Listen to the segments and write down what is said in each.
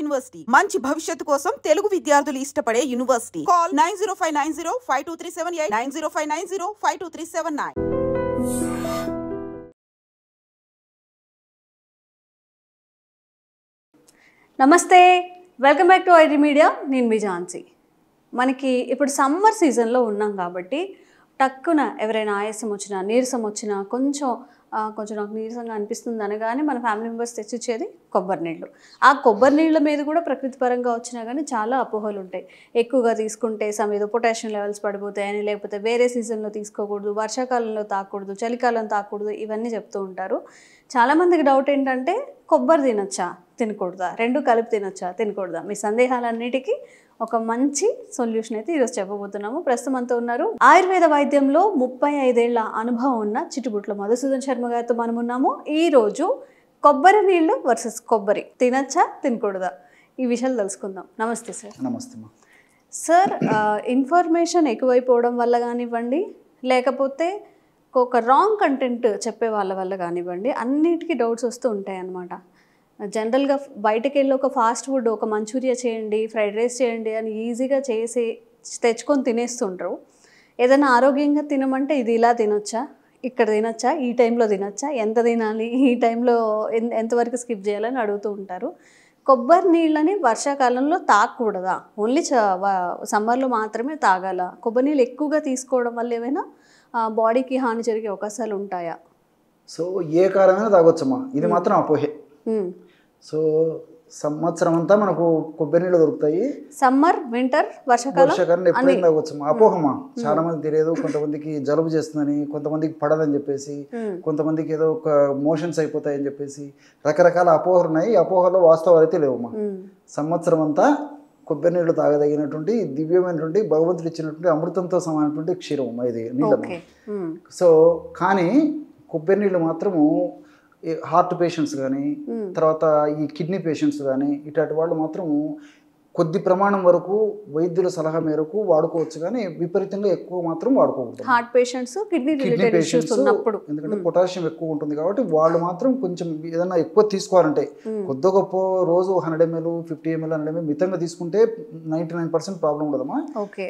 University మంచి భవిష్యత్తు కోసం తెలుగు విద్యార్థులు ఇష్టపడే యూనివర్సిటీ. కాల్ 9059052378 9059052379. నమస్తే, welcome back to IT media. నేను మీ ఝాన్సీ. మనకి ఇప్పుడు సమ్మర్ సీజన్లో ఉన్నాం కాబట్టి టక్కున ఎవరైనా ఆయాసం వచ్చినా, నీరసం వచ్చినా, కొంచెం నాకు నీరసంగా అనిపిస్తుంది అనగానే మన ఫ్యామిలీ మెంబర్స్ తెచ్చిచ్చేది కొబ్బరి నీళ్ళు. ఆ కొబ్బరి నీళ్ళ మీద కూడా ప్రకృతి పరంగా వచ్చినా కానీ చాలా అపోహలు ఉంటాయి. ఎక్కువగా తీసుకుంటే ఏదో పొటాషియం లెవెల్స్ పడిపోతాయని, లేకపోతే వేరే సీజన్లో తీసుకోకూడదు, వర్షాకాలంలో తాగకూడదు, చలికాలం తాగకూడదు, ఇవన్నీ చెప్తూ ఉంటారు. చాలామందికి డౌట్ ఏంటంటే కొబ్బరి తినొచ్చా, తినకూడదా, రెండు కలిపి తినొచ్చా, తినకూడదా, మీ సందేహాలన్నిటికీ ఒక మంచి సొల్యూషన్ అయితే ఈరోజు చెప్పబోతున్నాము. ప్రస్తుతం అంతా ఉన్నారు ఆయుర్వేద వైద్యంలో 35 ఏళ్ల అనుభవం ఉన్న చిట్టుబుట్ల మధుసూదన్ శర్మ గారితో మనం ఉన్నాము. ఈరోజు కొబ్బరి నీళ్ళు వర్సెస్ కొబ్బరి తినచ్చా, తినకూడదా, ఈ విషయాలు తెలుసుకుందాం. నమస్తే సార్. నమస్తే సార్, ఇన్ఫర్మేషన్ ఎక్కువైపోవడం వల్ల కానివ్వండి, లేకపోతే ఒక రాంగ్ కంటెంట్ చెప్పే వాళ్ళ వల్ల కానివ్వండి, అన్నిటికీ డౌట్స్ వస్తూ ఉంటాయి అన్నమాట. జనరల్గా బయటకు వెళ్ళి ఒక ఫాస్ట్ ఫుడ్, ఒక మంచూరియా చేయండి, ఫ్రైడ్ రైస్ చేయండి అని ఈజీగా చేసి తెచ్చుకొని తినేస్తుంటారు. ఏదైనా ఆరోగ్యంగా తినమంటే ఇది ఇలా తినొచ్చా, ఇక్కడ తినొచ్చా, ఈ టైంలో తినొచ్చా, ఎంత తినాలి, ఈ టైంలో ఎంతవరకు స్కిప్ చేయాలని అడుగుతూ ఉంటారు. కొబ్బరి నీళ్ళని వర్షాకాలంలో తాగకూడదా, ఓన్లీ సమ్మర్లో మాత్రమే తాగాల, కొబ్బరి నీళ్ళు ఎక్కువగా తీసుకోవడం వల్ల ఏమైనా బాడీకి హాని జరిగే అవకాశాలు ఉంటాయా? సో ఏ కాలమైనా తాగొచ్చమ్మా, ఇది మాత్రం అపోహే. సో సంవత్సరం అంతా మనకు కొబ్బరి నీళ్ళు దొరుకుతాయి. సమ్మర్, వింటర్, వర్షాకాలం ఎప్పుడైనా తాగొచ్చమ్మా. అపోహమ్మా, చాలా మంది తెలియదు. కొంతమందికి జలుబు చేస్తుందని, కొంతమందికి పడదని చెప్పేసి, కొంతమందికి ఏదో ఒక మోషన్స్ అయిపోతాయని చెప్పేసి రకరకాల అపోహలు ఉన్నాయి. ఈ అపోహలో వాస్తవాలు అయితే లేవమ్మా. సంవత్సరం అంతా కొబ్బరి నీళ్లు తాగదగినటువంటి దివ్యమైనటువంటి భగవంతుడు ఇచ్చినటువంటి అమృతంతో సమానటువంటి క్షీరం ఇది నీళ్ళమ్మ. సో కానీ కొబ్బరి నీళ్ళు మాత్రము హార్ట్ పేషెంట్స్ కానీ, తర్వాత ఈ కిడ్నీ పేషెంట్స్ కానీ, ఇట్లాంటి వాళ్ళు మాత్రము కొద్ది ప్రమాణం వరకు వైద్యుల సలహా మేరకు వాడుకోవచ్చు, కానీ విపరీతంగా ఎక్కువ మాత్రం వాడుకోకూడదు. హార్ట్ పేషెంట్స్, కిడ్నీ పేషెంట్స్ ఉన్నప్పుడు ఎందుకంటే పొటాషియం ఎక్కువ ఉంటుంది కాబట్టి వాళ్ళు మాత్రం కొంచెం ఏదైనా ఎక్కువ తీసుకోవాలంటే కొద్ది గొప్ప రోజు 100 ml 50 ml 100 ml మితంగా తీసుకుంటే 99% ప్రాబ్లం ఉండదమ్మా.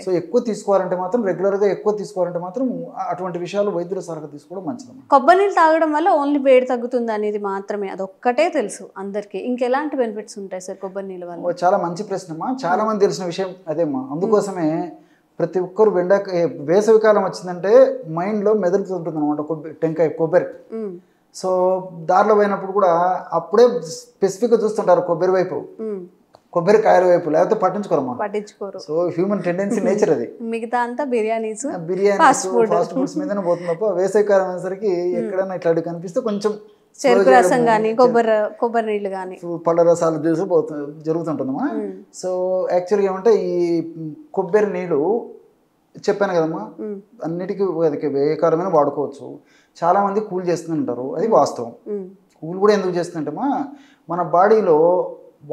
సో ఎక్కువ తీసుకోవాలంటే మాత్రం, రెగ్యులర్గా ఎక్కువ తీసుకోవాలంటే మాత్రం అటువంటి విషయాలు వైద్యుల సలహా తీసుకోవడం మంచిదమ్మా. కొబ్బరి నీళ్ళు తాగడం వల్ల ఓన్లీ వేడి తగ్గుతుంది అనేది మాత్రమే, అదొక్కటే తెలుసు అందరికీ. ఇంకెలాంటి బెనిఫిట్స్ ఉంటాయి సార్ కొబ్బరి నీళ్ళ వల్ల? చాలా మంచి ప్రశ్న. చాలా మంది తెలిసిన విషయం అదేమ్మా. అందుకోసమే ప్రతి ఒక్కరు వేసవికాలం వచ్చిందంటే మైండ్లో మెదులుతుంటుంది అనమాట టెంకాయ కొబ్బరి. సో దారిలో పోయినప్పుడు కూడా అప్పుడే స్పెసిఫిక్గా చూస్తుంటారు కొబ్బరి వైపు, కొబ్బరికాయల వైపు, లేకపోతే పట్టించుకోరు. సో హ్యూమన్ టెండెన్సీ, నేచర్ అది. మిగతా అంతా బిర్యానీస్ ఫాస్ట్ ఫుడ్స్ మీదనే పోతుంది తప్ప వేసవికాలం అనేసరికి ఎక్కడైనా ఇట్లాంటివి కనిపిస్తే కొంచెం చెరుకు రసం కానీ, కొబ్బరి నీళ్ళు కానీ, పళ్ళ రసాలు జ్యూస్ జరుగుతుంటుందమ్మా. సో యాక్చువల్గా ఏమంటే ఈ కొబ్బరి నీళ్ళు చెప్పాను కదమ్మా, అన్నిటికీ అది ఏ కాలమైనా వాడుకోవచ్చు. చాలా మంది కూల్ చేస్తుంటారు, అది వాస్తవం. కూల్ కూడా ఎందుకు చేస్తుందంటేమా, మన బాడీలో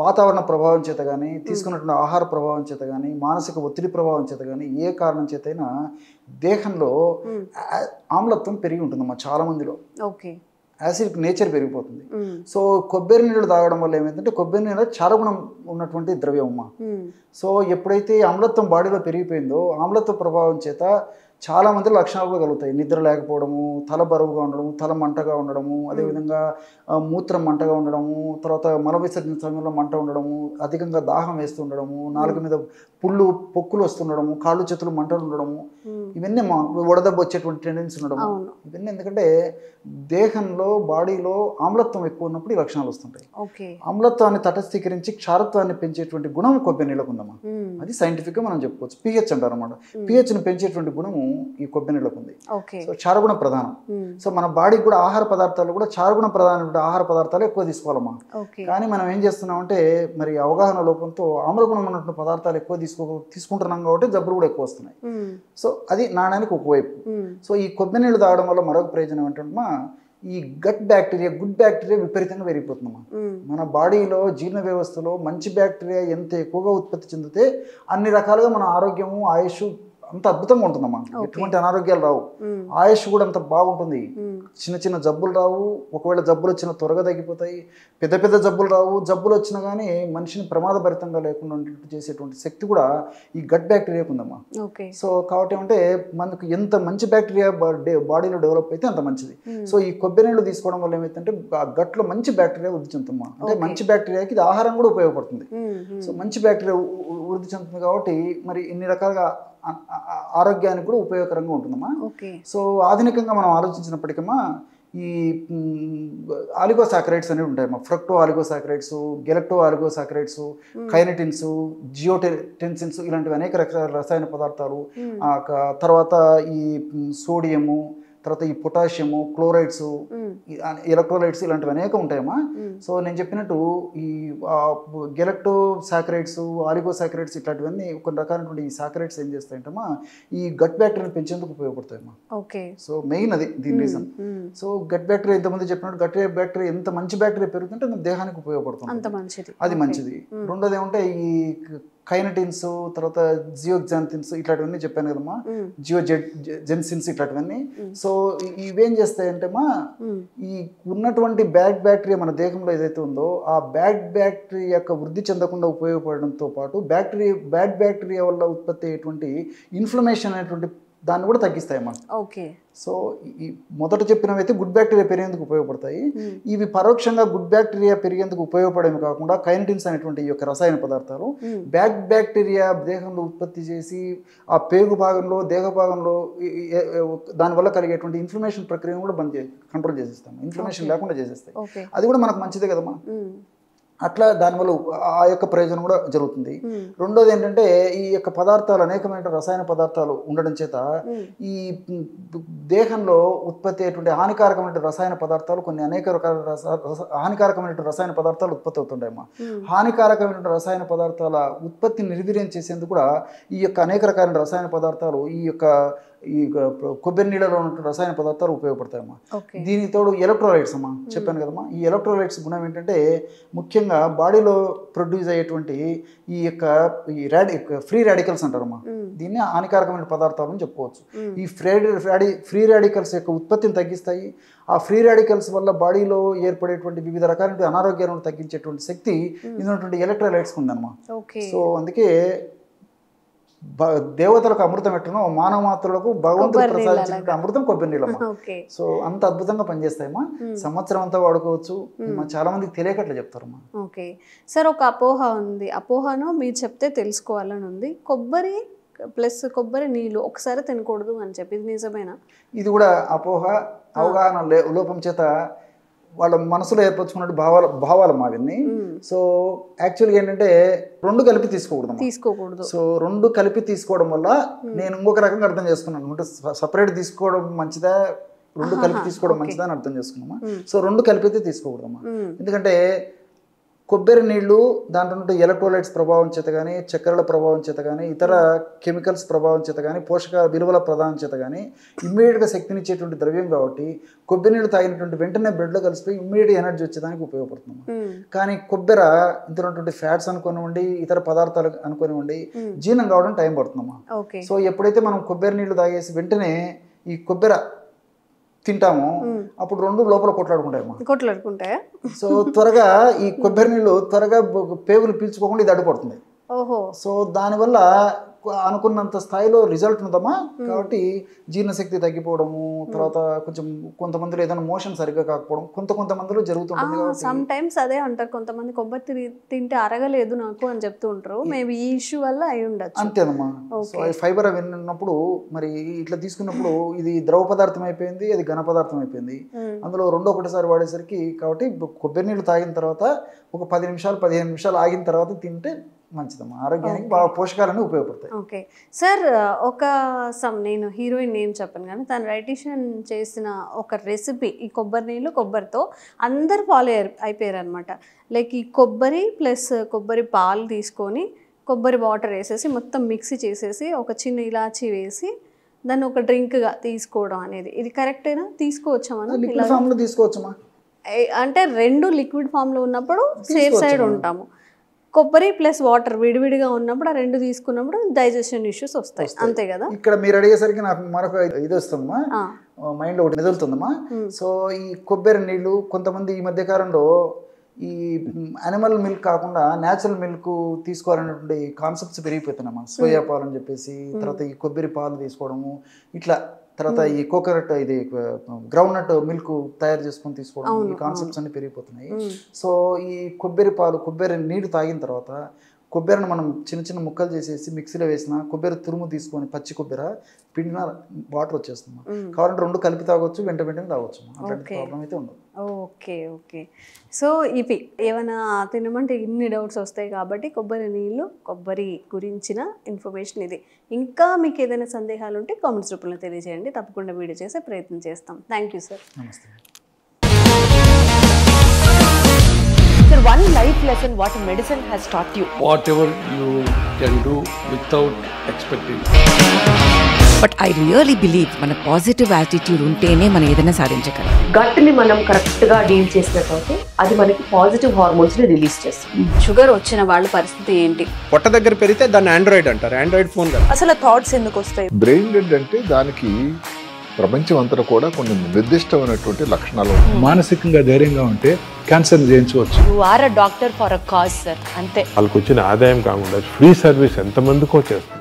వాతావరణ ప్రభావం చేత కానీ, తీసుకున్నటువంటి ఆహార ప్రభావం చేత కానీ, మానసిక ఒత్తిడి ప్రభావం చేత కానీ, ఏ కారణం చేతైనా దేహంలో ఆమ్లత్వం పెరిగి ఉంటుందమ్మా చాలా మందిలో. యాసిడ్ నేచర్ పెరిగిపోతుంది. సో కొబ్బరి నీళ్ళు తాగడం వల్ల ఏమైందంటే, కొబ్బరి నీళ్ళ చారగుణం ఉన్నటువంటి ద్రవ్యం అమ్మా. సో ఎప్పుడైతే ఆమ్లత్వం బాడీలో పెరిగిపోయిందో, ఆమ్లత్వ ప్రభావం చేత చాలా మంది లక్షణాలు కూడా కలుగుతాయి. నిద్ర లేకపోవడము, తల బరువుగా ఉండడము, తల మంటగా ఉండడము, అదేవిధంగా మూత్రం మంటగా ఉండడము, తర్వాత మల విసర్జన సమయంలో మంట ఉండడము, అధికంగా దాహం వేస్తూ ఉండడము, నాలుగు మీద పొక్కులు వస్తుండడము, కాళ్ళు చేతులు మంటలు ఉండడము, ఇవన్నీ వడదెబ్బ వచ్చేటువంటి టెండెన్సీ ఉండడము. ఇవన్నీ ఎందుకంటే దేహంలో, బాడీలో ఆమ్లత్వం ఎక్కువ ఉన్నప్పుడు ఈ లక్షణాలు వస్తుంటాయి. ఆమ్లత్వాన్ని తటస్థీకరించి క్షారత్వాన్ని పెంచేటువంటి గుణం కొబ్బరి నీళ్ళకు ఉందమ్మా. అది సైంటిఫిక్గా మనం చెప్పుకోవచ్చు. పిహెచ్ అంటారు అనమాట. పిహెచ్ని పెంచేటువంటి గుణము ఈ కొబ్బరి నీళ్ళకు ఉంది. సో చారగుణ ప్రధానం. సో మన బాడీకి కూడా ఆహార పదార్థాలు కూడా చారగుణ ప్రధానమైన ఆహార పదార్థాలు ఎక్కువ తీసుకోవాలమ్మా. కానీ మనం ఏం చేస్తున్నామంటే, మరి అవగాహన లోపంతో ఆమ్లగుణం ఉన్నటువంటి పదార్థాలు ఎక్కువ తీసుకుంటున్నాం కాబట్టి జబ్బులు కూడా ఎక్కువ వస్తున్నాయి. సో అది నాణానికి ఒకవైపు. సో ఈ కొబ్బరి నీళ్ళు తాగడం వల్ల మరొక ప్రయోజనం ఏంటంటే, ఈ గట్ బ్యాక్టీరియా, గుడ్ బ్యాక్టీరియా విపరీతంగా పెరిగిపోతుందమ్మా. మన బాడీలో జీర్ణ వ్యవస్థలో మంచి బ్యాక్టీరియా ఎంత ఎక్కువగా ఉత్పత్తి చెందితే అన్ని రకాలుగా మన ఆరోగ్యము, ఆయుష్ అంత అద్భుతంగా ఉంటుందమ్మా. ఎటువంటి అనారోగ్యాలు రావు, ఆయుష్ కూడా అంత బాగుంటుంది. చిన్న చిన్న జబ్బులు రావు, ఒకవేళ జబ్బులు వచ్చినా త్వరగా తగ్గిపోతాయి. పెద్ద పెద్ద జబ్బులు రావు, జబ్బులు వచ్చినా కానీ మనిషిని ప్రమాదభరితంగా లేకుండా చేసేటువంటి శక్తి కూడా ఈ గట్ బ్యాక్టీరియాకు ఉందమ్మా. సో కాబట్టి ఏమంటే మనకు ఎంత మంచి బ్యాక్టీరియా బాడీలో డెవలప్ అయితే అంత మంచిది. సో ఈ కొబ్బరి నీళ్ళు తీసుకోవడం వల్ల ఏమైతే ఆ గట్లో మంచి బ్యాక్టీరియా వృద్ధి చెందుతుందమ్మా. అంటే మంచి బ్యాక్టీరియాకి ఇది ఆహారం కూడా ఉపయోగపడుతుంది. సో మంచి బ్యాక్టీరియా వృద్ధి చెందుతుంది కాబట్టి మరి ఇన్ని రకాలుగా ఆరోగ్యానికి కూడా ఉపయోగకరంగా ఉంటుందమ్మా. సో ఆధునికంగా మనం ఆలోచించినప్పటికమ్మా ఈ ఆలిగోసాకరైడ్స్ అనేవి ఉంటాయమ్మా. ఫ్రక్టో ఆలిగోసాకరైడ్స్, గెలక్టో ఆలిగోసాకరైడ్స్, కైనటిన్స్, జియోటెన్సిన్స్ ఇలాంటివి అనేక రకాల రసాయన పదార్థాలు, తర్వాత ఈ సోడియము, తర్వాత ఈ పొటాషియము, క్లోరైడ్స్, ఎలక్ట్రోలైట్స్ ఇలాంటివి అనేక ఉంటాయమ్మా. సో నేను చెప్పినట్టు ఈ గెలక్టో సాకరైడ్స్, ఆలిగోసాకరైడ్స్ ఇట్లాంటివన్నీ కొన్ని రకాలైనటువంటి ఈ సాకరైడ్స్ ఏం చేస్తాయంటమ్మా ఈ గట్ బ్యాక్టీరియాని పెంచేందుకు ఉపయోగపడతాయమ్మా. సో మెయిన్ అది దీని రీజన్. సో గట్ బ్యాక్టీరియా ఇంతమంది చెప్పినట్టు గట్ బ్యాక్టీరియా ఎంత మంచి బ్యాక్టీరియా పెరుగుతుంటే మన దేహానికి ఉపయోగపడుతుంది, అది మంచిది. రెండోది ఏమంటే ఈ కైనటిన్స్, తర్వాత జియోగ్జాంతిన్స్ ఇట్లాంటివన్నీ చెప్పాను కదమ్మా, జియోజెన్సిన్స్ ఇట్లాంటివన్నీ. సో ఇవేం చేస్తాయంటేమా ఈ ఉన్నటువంటి బ్యాడ్ బ్యాక్టీరియా మన దేహంలో ఏదైతే ఉందో ఆ బ్యాడ్ బ్యాక్టీరియా యొక్క వృద్ధి చెందకుండా ఉపయోగపడడంతో పాటు బ్యాడ్ బ్యాక్టీరియా వల్ల ఉత్పత్తి అయ్యేటువంటి ఇన్ఫ్లమేషన్ అనేటువంటి దాన్ని కూడా తగ్గిస్తాయమ్మా. సో ఈ మొదట చెప్పినవి అయితే గుడ్ బ్యాక్టీరియా పెరిగేందుకు ఉపయోగపడతాయి. ఇవి పరోక్షంగా గుడ్ బ్యాక్టీరియా పెరిగేందుకు ఉపయోగపడేవి కాకుండా కైనటిన్స్ అనేటువంటి ఈ యొక్క రసాయన పదార్థాలు బ్యాడ్ బ్యాక్టీరియా దేహంలో ఉత్పత్తి చేసి ఆ పేగు భాగంలో, దేహ భాగంలో దానివల్ల కలిగేటువంటి ఇన్ఫ్లమేషన్ ప్రక్రియను కూడా కంట్రోల్ చేసేస్తాము, ఇన్ఫ్లమేషన్ లేకుండా చేసేస్తాయి. అది కూడా మనకు మంచిదే కదమ్మా. అట్లా దానివల్ల ఆ యొక్క ప్రయోజనం కూడా జరుగుతుంది. రెండోది ఏంటంటే ఈ యొక్క పదార్థాలు అనేకమైన రసాయన పదార్థాలు ఉండడం చేత ఈ దేహంలో ఉత్పత్తి అయ్యేటువంటి హానికారకమైన రసాయన పదార్థాలు కొన్ని అనేక రకాల హానికారకమైన రసాయన పదార్థాలు ఉత్పత్తి అవుతుంటాయమ్మా. హానికారకమైన రసాయన పదార్థాల ఉత్పత్తిని నిర్వీర్యం చేసేందుకు కూడా ఈ యొక్క అనేక రకాల రసాయన పదార్థాలు ఈ కొబ్బరి నీళ్ళలో ఉన్న రసాయన పదార్థాలు ఉపయోగపడతాయమ్మా. దీనికి తోడు ఎలక్ట్రోలైట్స్ అమ్మా చెప్పాను కదమ్మా. ఈ ఎలక్ట్రోలైట్స్ గుణం ఏంటంటే ముఖ్యంగా బాడీలో ప్రొడ్యూస్ అయ్యేటువంటి ఈ యొక్క ఫ్రీ రాడికల్స్ అంటారమ్మా, దీన్ని హానికారకమైన పదార్థాలు అని చెప్పుకోవచ్చు. ఈ ఫ్రీ రాడికల్స్ యొక్క ఉత్పత్తిని తగ్గిస్తాయి. ఆ ఫ్రీ రాడికల్స్ వల్ల బాడీలో ఏర్పడేటువంటి వివిధ రకాల అనారోగ్యాలను తగ్గించేటువంటి శక్తి ఇటువంటి ఎలక్ట్రోలైట్స్ ఉందన్నమా. సో అందుకే దేవతలకు అమృతం ఎట్టనో మానవ మాత్రులకు భగవంతుడు ప్రసాదించిన అమృతం కొబ్బరి నీళ్ళమ్మా. సో అంత అద్భుతంగా పనిచేస్తాయమ్మా. సంవత్సరం అంతా వాడుకోవచ్చు. చాలా మందికి తెలియకట్లా చెప్తారమ్మా. ఓకే సార్, ఒక అపోహ ఉంది, అపోహను మీరు చెప్తే తెలుసుకోవాలని ఉంది. కొబ్బరి ప్లస్ కొబ్బరి నీళ్ళు ఒకసారి తినకూడదు అని చెప్పి ఇది నిజమేనా? ఇది కూడా అపోహ, అవగాహన లోపం చేత వాళ్ళ మనసులో ఏర్పరచుకున్నట్టు భావాలమ్మా అవన్నీ. సో యాక్చువల్గా ఏంటంటే రెండు కలిపి తీసుకోకూడదు. సో రెండు కలిపి తీసుకోవడం వల్ల నేను ఇంకొక రకంగా అర్థం చేసుకున్నాను. అంటే సపరేట్ తీసుకోవడం మంచిదా, రెండు కలిపి తీసుకోవడం మంచిదా అని అర్థం చేసుకున్నామా. సో రెండు కలిపితే తీసుకోకూడదమ్మా. ఎందుకంటే కొబ్బరి నీళ్లు దాంట్లో ఉంటే ఎలక్ట్రోలైట్స్ ప్రభావం చేత కానీ, చక్కెరల ప్రభావం చేత కానీ, ఇతర కెమికల్స్ ప్రభావం చేత కానీ, పోషక విలువల ప్రభావం చేత కానీ ఇమ్మీడియట్గా శక్తినిచ్చేటువంటి ద్రవ్యం కాబట్టి కొబ్బరి నీళ్ళు తాగినటువంటి వెంటనే బ్లడ్లో కలిసిపోయి ఇమ్మీడియట్ ఎనర్జీ వచ్చేదానికి ఉపయోగపడుతుంది. కానీ కొబ్బరి ఇందులో ఫ్యాట్స్ అనుకోనివ్వండి, ఇతర పదార్థాలు అనుకోనివ్వండి, జీర్ణం కావడం టైం పడుతుందమ్మా. సో ఎప్పుడైతే మనం కొబ్బరి నీళ్లు తాగేసి వెంటనే ఈ కొబ్బరి తింటాము అప్పుడు రెండు లోపల కొట్లాడుకుంటాయి. సో త్వరగా ఈ కొబ్బరి నీళ్ళు త్వరగా పేగులు పీల్చుకోకుండా ఇది అడ్డుపడుతుంది. సో దానివల్ల అనుకున్నంత స్థాయిలో రిజల్ట్ ఉందమ్మా. కాబట్టి జీర్ణశక్తి తగ్గిపోవడము, తర్వాత కొంచెం కొంతమందిలో ఏదైనా మోషన్ సరిగ్గా కాకపోవడం కొంతమందిలో జరుగుతుంటుంది. సమ్ టైమ్స్ అదే అంటారు, కొంతమంది కొబ్బరి తింటే అరగలేదు నాకు అని చెప్తూ ఉంటారు. మేబీ ఈ ఇష్యూ వల్ల అయి ఉండొచ్చు. అంతేనమ్మా. సో ఫైబర్ అవి ఉన్నప్పుడు మరి ఇట్లా తీసుకున్నప్పుడు ఇది ద్రవ పదార్థం అయిపోయింది, అది ఘన పదార్థం అయిపోయింది. అందులో రెండో ఒకటిసారి వాడేసరికి కాబట్టి కొబ్బరి నీళ్ళు తాగిన తర్వాత ఒక 10 నిమిషాలు 15 నిమిషాలు ఆగిన తర్వాత తింటే మంచిదమ్మా. ఆరోగ్యానికి బాగా పోషకాలన్నీ ఉపయోగపడతాయి. ఓకే సార్, నేను హీరోయిన్ నేమ్ చెప్పను కానీ తను రైటిషన్ చేసిన ఒక రెసిపీ ఈ కొబ్బరి నీళ్ళు కొబ్బరితో అందరు ఫాలో అయిపోయారు అనమాట. లైక్ ఈ కొబ్బరి ప్లస్ కొబ్బరి పాలు తీసుకొని కొబ్బరి వాటర్ వేసేసి మొత్తం మిక్సీ చేసేసి ఒక చిన్న ఇలాచీ వేసి దాన్ని ఒక డ్రింక్గా తీసుకోవడం అనేది, ఇది కరెక్టేనా? తీసుకోవచ్చా మనం? లిక్విడ్ ఫామ్లో తీసుకోవచ్చమ్మా. అంటే రెండు లిక్విడ్ ఫామ్లో ఉన్నప్పుడు సేఫ్ సైడ్ ఉంటాము. కొబ్బరి ప్లస్ వాటర్ విడివిడిగా ఉన్నప్పుడు ఆ రెండు తీసుకున్నప్పుడు డైజెషన్ ఇష్యూస్ వస్తాయి, అంతే కదా? ఇక్కడ మీరు అడిగేసరికి నాకు మరొక ఇది వస్తుందమ్మా, మైండ్ ఒకటి మెదులుతుందమ్మా. సో ఈ కొబ్బరి నీళ్ళు కొంతమంది ఈ మధ్య కాలంలో ఈ అనిమల్ మిల్క్ కాకుండా న్యాచురల్ మిల్క్ తీసుకోవాలనేటువంటి కాన్సెప్ట్స్ పెరిగిపోతున్నామా. సోయా పాలు అని చెప్పేసి, తర్వాత ఈ కొబ్బరి పాలు తీసుకోవడము, ఇట్లా తర్వాత ఈ కోకోనట్ ఇది గ్రౌండ్ నట్ మిల్క్ తయారు చేసుకొని తీసుకోవడం, ఈ కాన్సెప్ట్స్ అన్ని పెరిగిపోతున్నాయి. సో ఈ కొబ్బరి పాలు, కొబ్బరి నీళ్ళు తాగిన తర్వాత కొబ్బరిని మనం చిన్న చిన్న ముక్కలు చేసేసి మిక్సీలో వేసిన కొబ్బరి తురుము తీసుకొని పచ్చి కొబ్బరి పిండిన వాటర్ వచ్చేస్తుంది. కావాలంటే రెండు కలిపి తాగొచ్చు, వెంటనే తాగొచ్చు, అట్లాంటి ప్రాబ్లం అయితే ఉండదు. Okay okay. సో ఇవి ఏమైనా తినమంటే ఇన్ని డౌట్స్ వస్తాయి కాబట్టి కొబ్బరి నీళ్ళు, కొబ్బరి గురించిన ఇన్ఫర్మేషన్ ఇది. ఇంకా మీకు ఏదైనా సందేహాలు ఉంటే కామెంట్స్ రూపంలో తెలియజేయండి, తప్పకుండా వీడియో చేసే ప్రయత్నం చేస్తాం. Thank you sir. నమస్తే. Sir, one life lesson what medicine has taught you. Whatever you can do without expecting. But I really believe మన పాజిటివ్ యాటిట్యూడ్ ఉంటేనే మనం ఏదైనా సాధించగలం. గట్ ని మనం కరెక్ట్ గా డీల్ చేసినట్లయితే అది మనకి పాజిటివ్ హార్మోన్స్ ని రిలీజ్ చేస్తుంది. షుగర్ వచ్చిన వాళ్ళ పరిస్థితి ఏంటి? పొట్ట దగ్గర పెరిగితే దాన్ని ఆండ్రాయిడ్ అంటారు, ఆండ్రాయిడ్ ఫోన్ కదా. అసలు థాట్స్ ఎందుకు వస్తాయి? బ్రెయిన్ డెడ్ అంటే దానికి ప్రపంచం అంతా కూడా కొన్ని నిర్దిష్టమైనటువంటి లక్షణాలు. మానసికంగా ధైర్యంగా ఉంటే క్యాన్సర్ జయించవచ్చు. You are a doctor for a cause sir, అంతే. వాళ్ళకి వచ్చిన ఆదాయం కాకుండా ఫ్రీ సర్వీస్ ఎంతమందికో చేస్తారు.